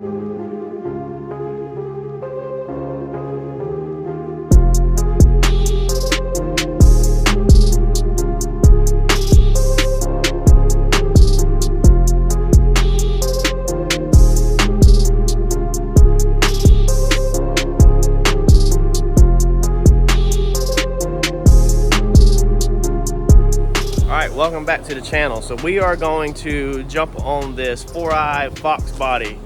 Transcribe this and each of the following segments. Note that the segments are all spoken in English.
Welcome back to the channel. So we are going to jump on this 4i Fox body.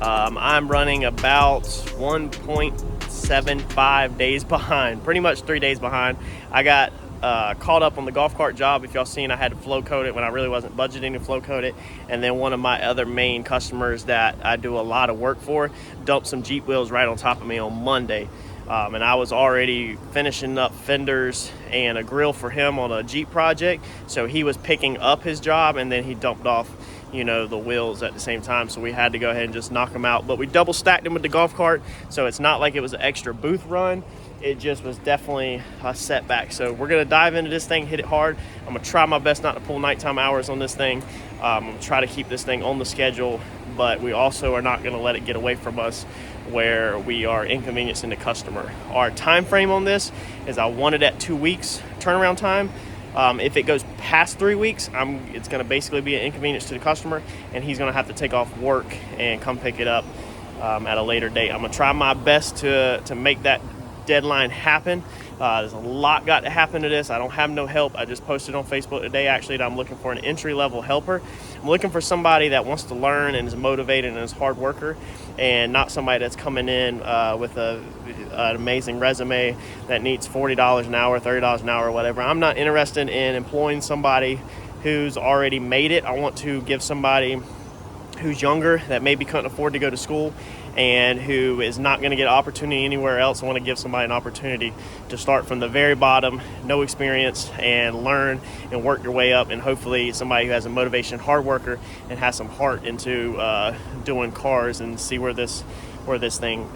I'm running about 1.75 days behind, pretty much 3 days behind. I got caught up on the golf cart job. If y'all seen, I had to flow coat it when I really wasn't budgeting to flow coat it. And then one of my other main customers that I do a lot of work for dumped some Jeep wheels right on top of me on Monday. And I was already finishing up fenders and a grill for him on a Jeep project. So he was picking up his job and then he dumped off, you know, the wheels at the same time. So we had to go ahead and just knock them out. But we double stacked him with the golf cart. So it's not like it was an extra booth run. It just was definitely a setback. So we're gonna dive into this thing, hit it hard. I'm gonna try my best not to pull nighttime hours on this thing. I'm gonna try to keep this thing on the schedule, but we also are not gonna let it get away from us where we are inconveniencing the customer. Our time frame on this is I want it at 2 weeks turnaround time. If it goes past 3 weeks, it's gonna basically be an inconvenience to the customer and he's gonna have to take off work and come pick it up at a later date. I'm gonna try my best to make that deadline happen. There's a lot got to happen to this. I don't have no help. I just posted on Facebook today actually that I'm looking for an entry-level helper. I'm looking for somebody that wants to learn and is motivated and is a hard worker, and not somebody that's coming in with an amazing resume that needs $40 an hour, $30 an hour, or whatever. I'm not interested in employing somebody who's already made it. I want to give somebody who's younger that maybe couldn't afford to go to school and who is not going to get an opportunity anywhere else. I want to give somebody an opportunity to start from the very bottom, no experience, and learn and work your way up, and hopefully somebody who has a motivation, hard worker, and has some heart into doing cars, and see where this thing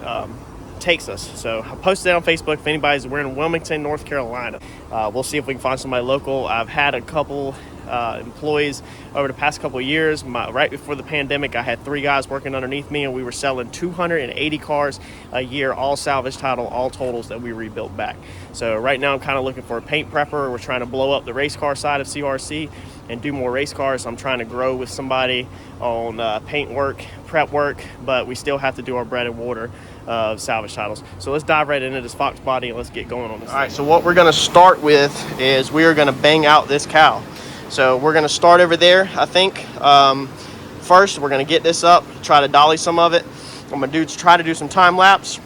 takes us. So I posted it on Facebook. If anybody's, we're in Wilmington, North Carolina. We'll see if we can find somebody local. I've had a couple employees over the past couple of years. Right before the pandemic, I had 3 guys working underneath me, and we were selling 280 cars a year, all salvage title, all totals that we rebuilt back. So right now I'm kind of looking for a paint prepper. We're trying to blow up the race car side of CRC and do more race cars. I'm trying to grow with somebody on paint work, prep work, but we still have to do our bread and water of salvage titles. So let's dive right into this Fox body and let's get going on this. All right, so what we're going to start with is we are going to bang out this cowl. So we're going to start over there, I think. First, we're going to get this up, try to dolly some of it. I'm going to try to do some time lapse,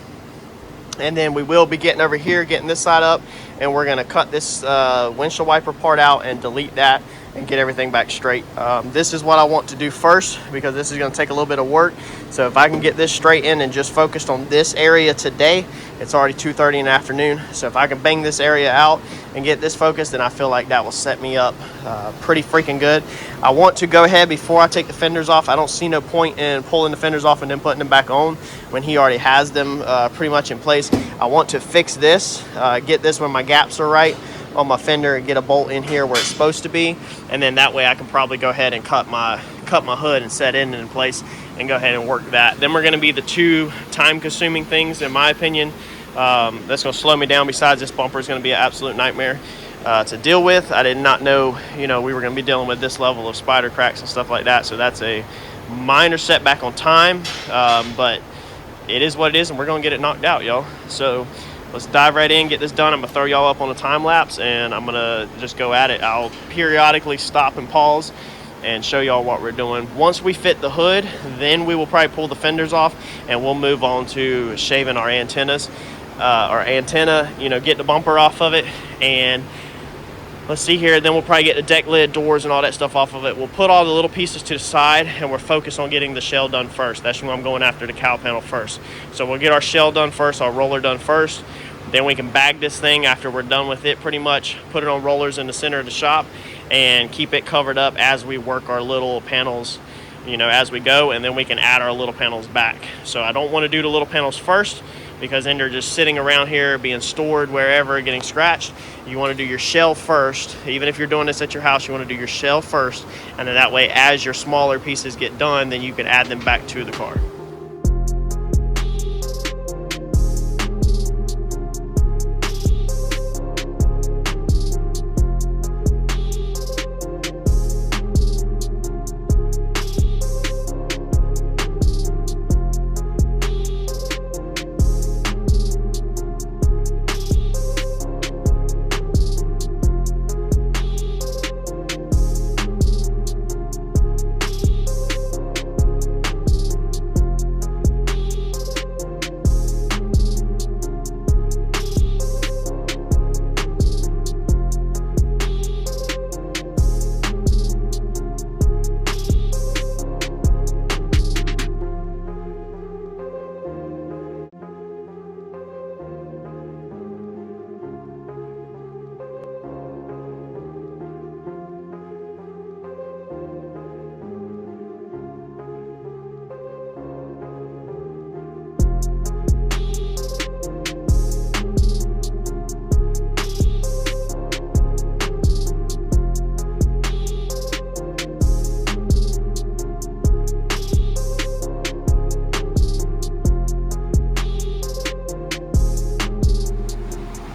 and then we will be getting over here, getting this side up, and we're going to cut this windshield wiper part out and delete that and get everything back straight. This is what I want to do first because this is going to take a little bit of work. So if I can get this straight in and just focused on this area today, it's already 2:30 in the afternoon. So if I can bang this area out and get this focused, then I feel like that will set me up pretty freaking good. I want to go ahead before I take the fenders off. I don't see no point in pulling the fenders off and then putting them back on when he already has them pretty much in place. I want to fix this, get this where my gaps are right on my fender, and get a bolt in here where it's supposed to be, and then that way I can probably go ahead and cut my hood and set it in place and go ahead and work that. Then we're going to be the 2 time-consuming things, in my opinion, that's going to slow me down. Besides, this bumper is going to be an absolute nightmare to deal with. I did not know, we were going to be dealing with this level of spider cracks and stuff like that, so that's a minor setback on time, but it is what it is, and we're going to get it knocked out, y'all. So let's dive right in, get this done. I'm going to throw y'all up on a time lapse, and I'm going to just go at it. I'll periodically stop and pause and show y'all what we're doing. Once we fit the hood, then we will probably pull the fenders off, and we'll move on to shaving our antennas. Get the bumper off of it, and let's see here, then we'll probably get the deck lid, doors, and all that stuff off of it. We'll put all the little pieces to the side, and we're focused on getting the shell done first. That's when I'm going after the cowl panel first. So we'll get our shell done first, our roller done first. Then we can bag this thing after we're done with it pretty much, put it on rollers in the center of the shop, and keep it covered up as we work our little panels, as we go, and then we can add our little panels back. So I don't want to do the little panels first, because then they're just sitting around here being stored wherever, getting scratched. You want to do your shell first. Even if you're doing this at your house, you want to do your shell first, and then that way as your smaller pieces get done, then you can add them back to the car.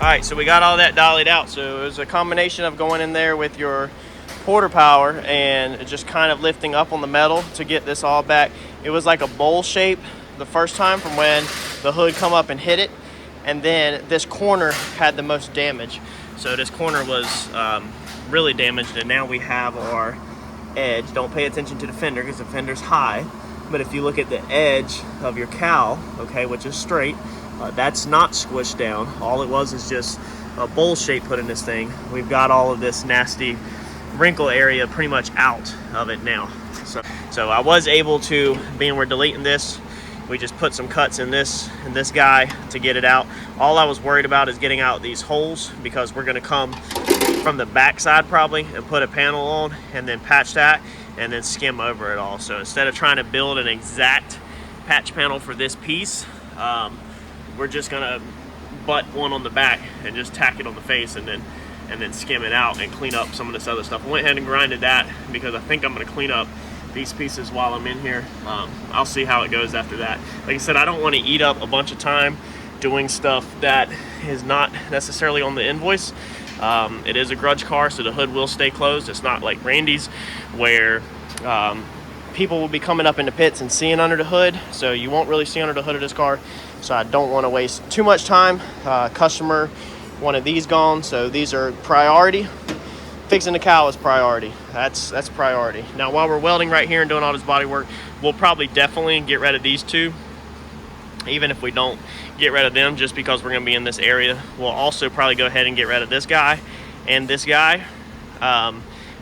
Alright, so we got all that dollied out. So it was a combination of going in there with your porter power and just kind of lifting up on the metal to get this all back. It was like a bowl shape the first time from when the hood come up and hit it, and then this corner had the most damage. So this corner was really damaged, and now we have our edge. Don't pay attention to the fender because the fender's high, but if you look at the edge of your cowl, okay, which is straight, that's not squished down. All it was is just a bowl shape put in this thing. We've got all of this nasty wrinkle area pretty much out of it now. So I was able to, being we're deleting this, we just put some cuts in this guy to get it out. All I was worried about is getting out these holes, because we're gonna come from the back side probably and put a panel on and then patch that and then skim over it all. So instead of trying to build an exact patch panel for this piece, we're just gonna butt one on the back and just tack it on the face and then skim it out and clean up some of this other stuff. I went ahead and grinded that because I think I'm gonna clean up these pieces while I'm in here. I'll see how it goes after that. Like I said, I don't want to eat up a bunch of time doing stuff that is not necessarily on the invoice. It is a Grudge car, so the hood will stay closed. It's not like Randy's where people will be coming up in the pits and seeing under the hood, so you won't really see under the hood of this car. So I don't want to waste too much time. Customer wanted these gone, so these are priority. Fixing the cowl is priority. That's priority. Now while we're welding right here and doing all this body work, we'll probably definitely get rid of these two, even if we don't get rid of them, just because we're going to be in this area. We'll also probably go ahead and get rid of this guy and this guy,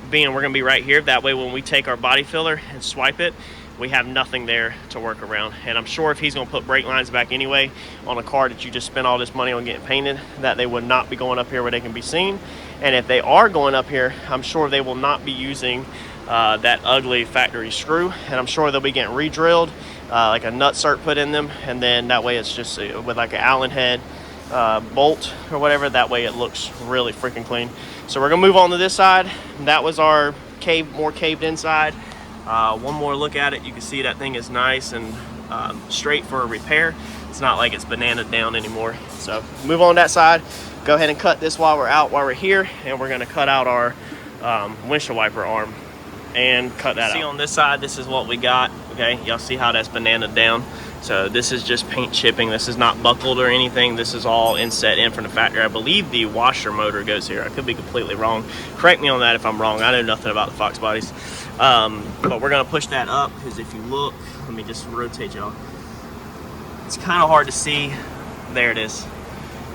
being we're going to be right here. That way when we take our body filler and swipe it, we have nothing there to work around. And I'm sure if he's going to put brake lines back anyway on a car that you just spent all this money on getting painted, that they would not be going up here where they can be seen. And if they are going up here, I'm sure they will not be using that ugly factory screw, and I'm sure they'll be getting re-drilled, like a nut cert put in them, and then that way it's just with like an Allen head bolt or whatever. That way it looks really freaking clean. So we're gonna move on to this side. That was our more caved inside. One more look at it. You can see that thing is nice and straight for a repair. It's not like it's banana down anymore. So move on that side. Go ahead and cut this while we're here, and we're gonna cut out our windshield wiper arm and cut that out. See on this side, this is what we got. Okay, y'all see how that's banana down? So this is just paint chipping. This is not buckled or anything. This is all inset in from the factory. I believe the washer motor goes here. I could be completely wrong. Correct me on that if I'm wrong. I know nothing about the Fox bodies. But we're gonna push that up, because if you look, let me just rotate y'all. It's kind of hard to see. There it is.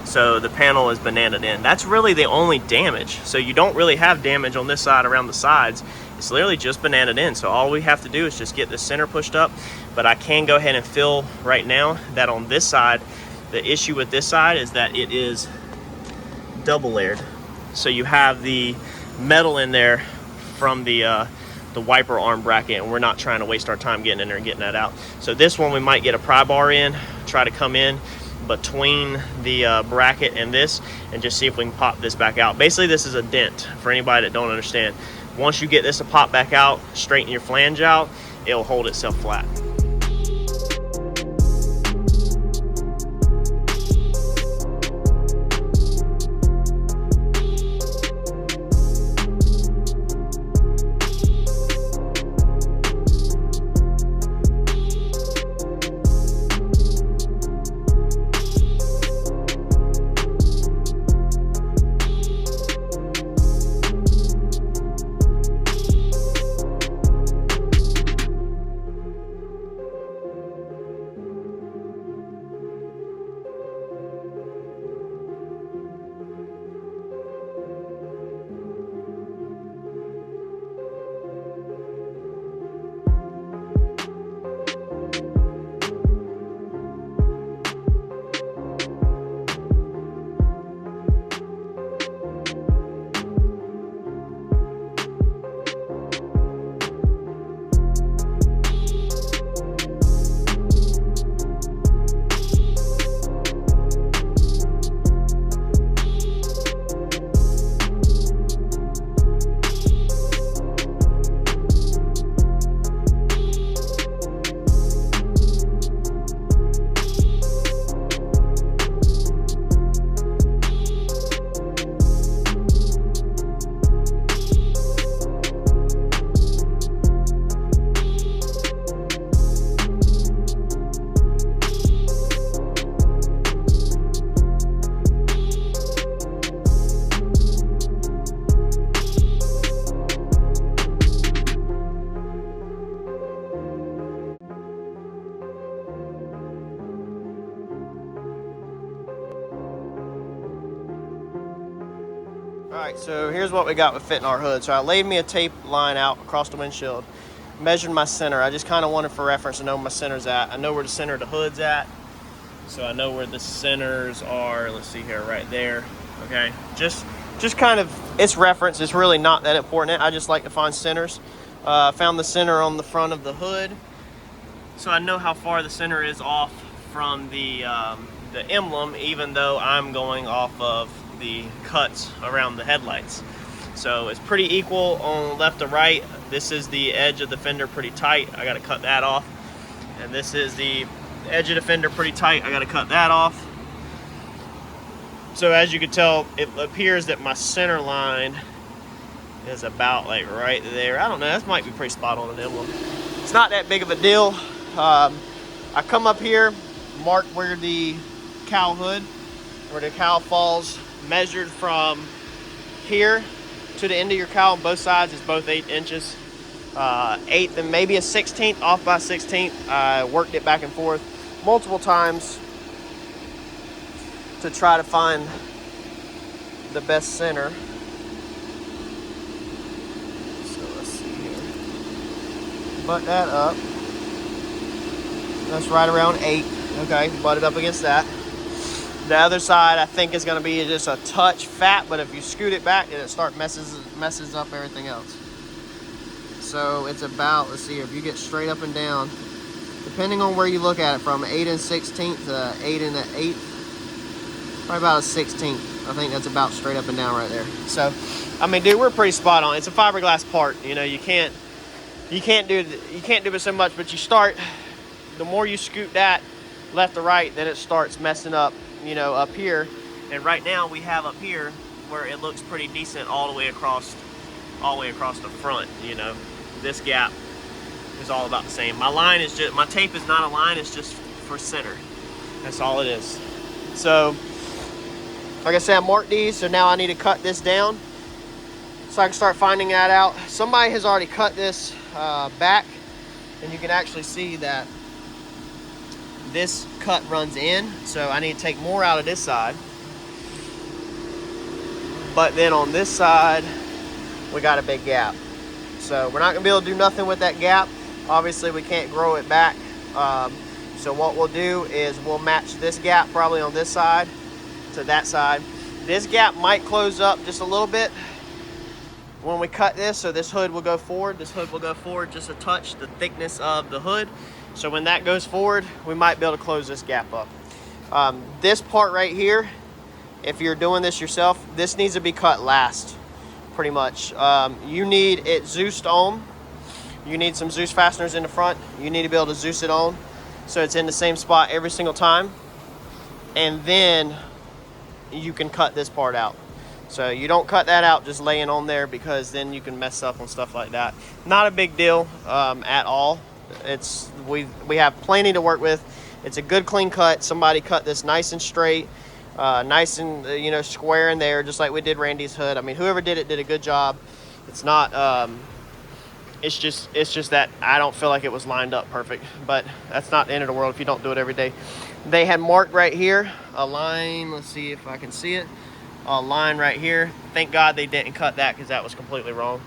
So the panel is bananaed in. That's really the only damage. So you don't really have damage on this side around the sides. It's literally just bananaed in. So all we have to do is just get the center pushed up. But I can go ahead and feel right now that on this side, the issue with this side is that it is double layered. So you have the metal in there from the wiper arm bracket, and we're not trying to waste our time getting in there and getting that out. So this one we might get a pry bar in, try to come in between the bracket and this, and just see if we can pop this back out. Basically this is a dent for anybody that don't understand. Once you get this to pop back out, straighten your flange out, it'll hold itself flat. Alright, so here's what we got with fitting our hood. So I laid me a tape line out across the windshield, measured my center. I just kind of wanted for reference to know where my center's at. I know where the center of the hood's at, so I know where the centers are. Let's see here, right there. Okay, just kind of, it's reference. It's really not that important. I just like to find centers. Found the center on the front of the hood, so I know how far the center is off from the emblem, even though I'm going off of the cuts around the headlights. So it's pretty equal on left to right. This is the edge of the fender, pretty tight. I got to cut that off. And this is the edge of the fender, pretty tight. I got to cut that off. So as you can tell, it appears that my center line is about like right there. I don't know, that might be pretty spot on an emblem. It's not that big of a deal. I come up here, mark where the cowl hood, where the cowl falls, measured from here to the end of your cowl on both sides is both 8 inches. 1/8 and maybe a 1/16, off by 1/16. I worked it back and forth multiple times to try to find the best center. So let's see here. Butt that up. That's right around 8. Okay, butt it up against that. The other side I think is going to be just a touch fat, but if you scoot it back, it messes up everything else. So it's about, let's see here, if you get straight up and down, depending on where you look at it, from 8 1/16 to 8 1/8, probably about a 16th. I think that's about straight up and down right there. So, I mean, dude, we're pretty spot on. It's a fiberglass part. You know, you can't do it so much, but you start, the more you scoot that left to right, then it starts messing up, you know, up here. And right now we have up here where it looks pretty decent all the way across the front. You know, this gap is all about the same. My line is just, my tape is not a line, it's just for center. That's all it is. So like I said, I marked these, so now I need to cut this down so I can start finding that out. Somebody has already cut this back, and you can actually see that this cut runs in, so I need to take more out of this side. But then on this side, we got a big gap. So we're not gonna be able to do nothing with that gap. Obviously, we can't grow it back. So what we'll do is we'll match this gap probably on this side to that side. This gap might close up just a little bit when we cut this, so this hood will go forward. This hood will go forward just a touch, the thickness of the hood. So when that goes forward, we might be able to close this gap up. This part right here, if you're doing this yourself, this needs to be cut last, pretty much. You need it Zeused on. You need some Zeus fasteners in the front. You need to be able to Zeus it on so it's in the same spot every single time. And then you can cut this part out. So you don't cut that out just laying on there, because then you can mess up on stuff like that. Not a big deal at all. It's we have plenty to work with. It's a good clean cut. Somebody cut this nice and straight, nice and you know, square in there, just like we did Randy's hood. I mean, whoever did it did a good job. It's not it's just that I don't feel like it was lined up perfect, but that's not the end of the world if you don't do it every day. They had marked right here a line. Let's see if I can see it. A line right here. Thank God they didn't cut that, because that was completely wrong,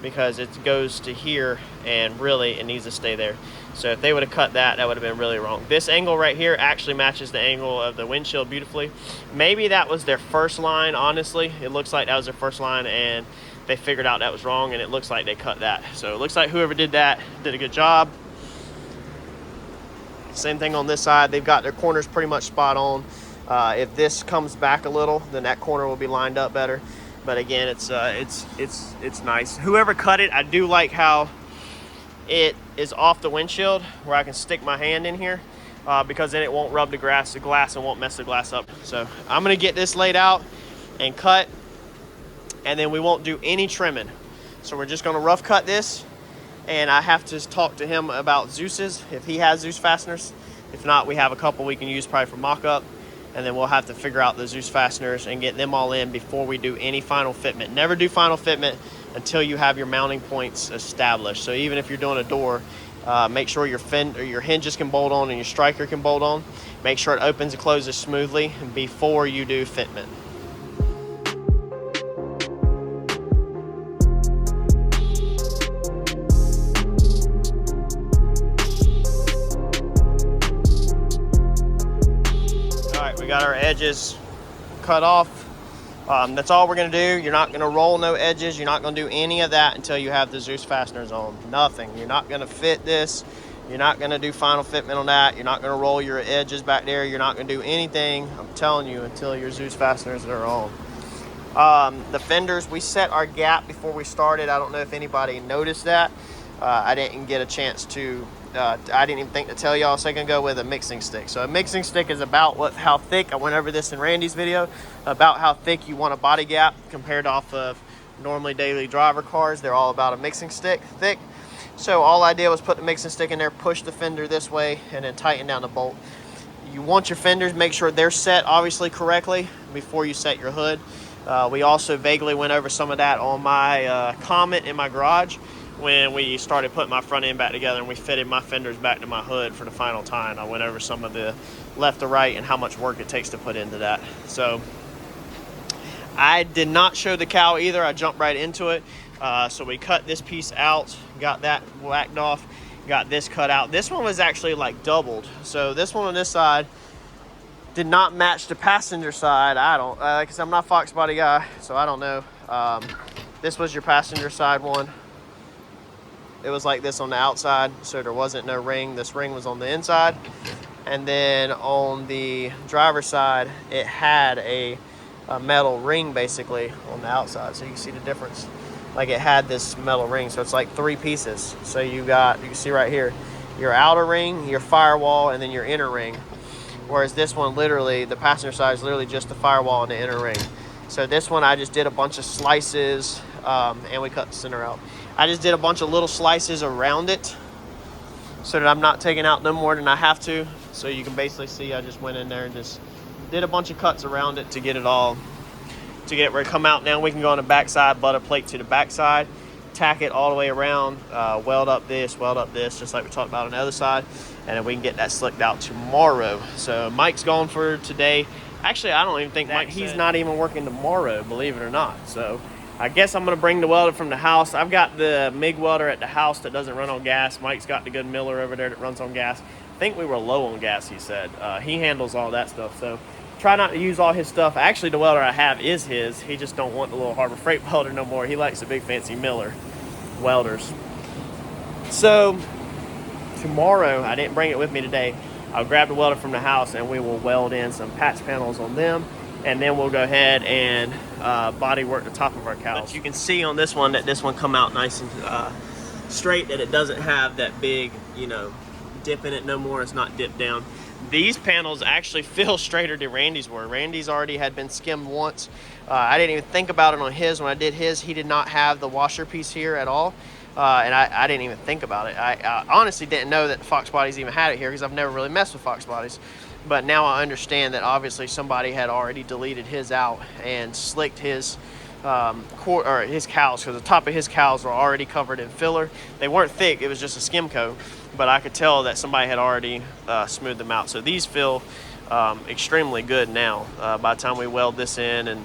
because it goes to here and really it needs to stay there. So if they would have cut that, that would have been really wrong. This angle right here actually matches the angle of the windshield beautifully. Maybe that was their first line, honestly. It looks like that was their first line and they figured out that was wrong, and it looks like they cut that. So it looks like whoever did that did a good job. Same thing on this side. They've got their corners pretty much spot on. If this comes back a little, then that corner will be lined up better. But again, it's nice. Whoever cut it, I do like how it is off the windshield where I can stick my hand in here, because then it won't rub the glass and won't mess the glass up. So I'm gonna get this laid out and cut, and then we won't do any trimming. So we're just gonna rough cut this, and I have to talk to him about Zeus's, if he has Zeus fasteners. If not, we have a couple we can use probably for mock-up, and then we'll have to figure out the Zeus fasteners and get them all in before we do any final fitment. Never do final fitment until you have your mounting points established. So even if you're doing a door, make sure your hinges can bolt on and your striker can bolt on. Make sure it opens and closes smoothly before you do fitment. We got our edges cut off. That's all we're gonna do. You're not gonna roll no edges. You're not gonna do any of that until you have the Zeus fasteners on. Nothing. You're not gonna fit this. You're not gonna do final fitment on that. You're not gonna roll your edges back there. You're not gonna do anything, I'm telling you, until your Zeus fasteners are on. The fenders, we set our gap before we started. I don't know if anybody noticed that. I didn't get a chance to, I didn't even think to tell y'all, so I can go with a mixing stick. So a mixing stick is about how thick, I went over this in Randy's video, about how thick you want a body gap compared off of normally daily driver cars. They're all about a mixing stick thick. So all I did was put the mixing stick in there, push the fender this way, and then tighten down the bolt. You want your fenders, make sure they're set obviously correctly before you set your hood. We also vaguely went over some of that on my Comet in my garage when we started putting my front end back together and we fitted my fenders back to my hood for the final time. I went over some of the left to right and how much work it takes to put into that. So I did not show the cowl either. I jumped right into it. So we cut this piece out, got that whacked off, got this cut out. This one was actually like doubled. So this one on this side did not match the passenger side. I don't, because I'm not a Fox body guy, so I don't know. This was your passenger side one. It was like this on the outside, so there wasn't no ring. This ring was on the inside. And then on the driver's side, it had a metal ring basically on the outside. So you can see the difference. Like it had this metal ring, so it's like 3 pieces. So you can see right here, your outer ring, your firewall, and then your inner ring. Whereas this one, literally, the passenger side is literally just the firewall and the inner ring. So this one, I just did a bunch of slices, and we cut the center out. I just did a bunch of little slices around it so that I'm not taking out no more than I have to. So you can basically see I just went in there and just did a bunch of cuts around it to get it all, to get it where it come out. Now we can go on the back side, butt a plate to the back side, tack it all the way around, weld up this, just like we talked about on the other side, and then we can get that slicked out tomorrow. So Mike's gone for today. Actually, I don't even think he's not even working tomorrow, believe it or not. So I guess I'm gonna bring the welder from the house. I've got the MIG welder at the house that doesn't run on gas. Mike's got the good Miller over there that runs on gas. I think we were low on gas, he said. He handles all that stuff, so try not to use all his stuff. Actually, the welder I have is his. He just don't want the little Harbor Freight welder no more. He likes the big fancy Miller welders. So tomorrow, I didn't bring it with me today, I'll grab the welder from the house and we will weld in some patch panels on them, and then we'll go ahead and body work the top of our cowls. But you can see on this one that this one come out nice and straight, that it doesn't have that big, you know, dip in it no more. It's not dipped down. These panels actually feel straighter than Randy's were. Randy's already had been skimmed once. I didn't even think about it on his. When I did his, he did not have the washer piece here at all. And I didn't even think about it. I honestly didn't know that the Fox bodies even had it here because I've never really messed with Fox bodies. But now I understand that obviously somebody had already deleted his out and slicked his his cowls, because the top of his cowls were already covered in filler. They weren't thick, it was just a skim coat, but I could tell that somebody had already smoothed them out. So these feel extremely good now. By the time we weld this in and,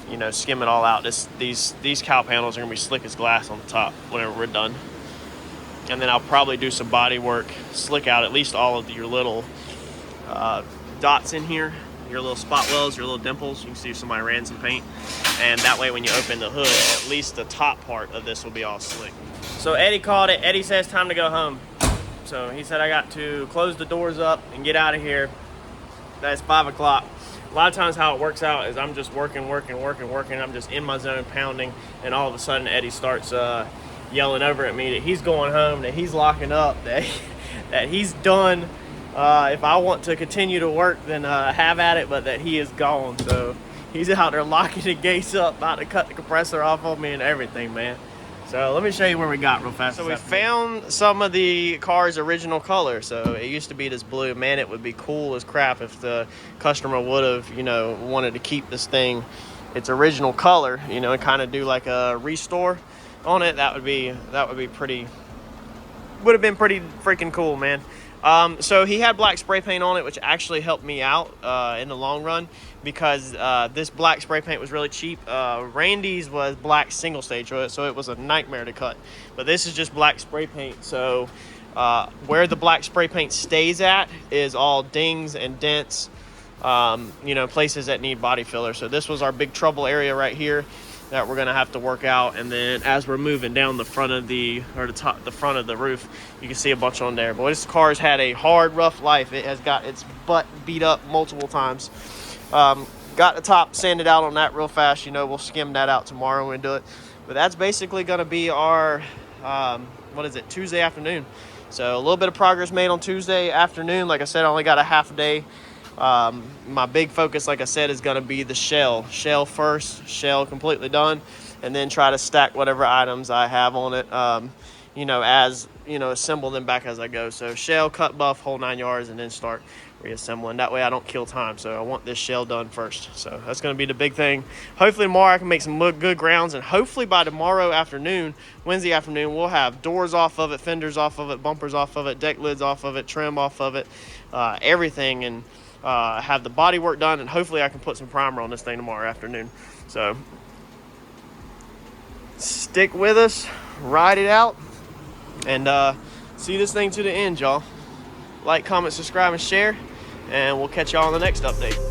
you know, skim it all out, these cowl panels are gonna be slick as glass on the top whenever we're done. And then I'll probably do some body work, slick out at least all of your little dots in here, your little spot welds, your little dimples. You can see if somebody ran some paint, and that way when you open the hood, at least the top part of this will be all slick. So Eddie called it. Eddie says time to go home. So he said I got to close the doors up and get out of here. That's 5 o'clock. A lot of times how it works out is I'm just working. I'm just in my zone pounding, and all of a sudden Eddie starts yelling over at me that he's going home, that he's locking up, that he's done. If I want to continue to work, then have at it, but that he is gone. So he's out there locking the gates up, about to cut the compressor off on me and everything, man. So let me show you where we got real fast. So we found some of the car's original color. So it used to be this blue. Man, it would be cool as crap if the customer would have, you know, wanted to keep this thing its original color, you know, and kind of do like a restore on it. That would have been pretty freaking cool, man. So he had black spray paint on it, which actually helped me out in the long run, because this black spray paint was really cheap. Randy's was black single stage, so it was a nightmare to cut. But this is just black spray paint. So where the black spray paint stays at is all dings and dents you know, places that need body filler. So this was our big trouble area right here that we're gonna have to work out. And then as we're moving down the front of the front of the roof, you can see a bunch on there. But this car's had a hard, rough life. It has got its butt beat up multiple times. Got the top sanded out on that real fast. You know, we'll skim that out tomorrow when we do it. But that's basically gonna be our Tuesday afternoon. So a little bit of progress made on Tuesday afternoon. Like I said, I only got a half a day. My big focus, like I said, is going to be the shell first, shell completely done, and then try to stack whatever items I have on it, you know, as, you know, assemble them back as I go. So shell, cut, buff, whole 9 yards, and then start reassembling. That way I don't kill time. So I want this shell done first. So that's going to be the big thing. Hopefully tomorrow I can make some good grounds, and hopefully by tomorrow afternoon, Wednesday afternoon, we'll have doors off of it, fenders off of it, bumpers off of it, deck lids off of it, trim off of it, everything, and have the body work done, and hopefully I can put some primer on this thing tomorrow afternoon. So stick with us, ride it out, and see this thing to the end, y'all. Like, comment, subscribe, and share, and we'll catch y'all on the next update.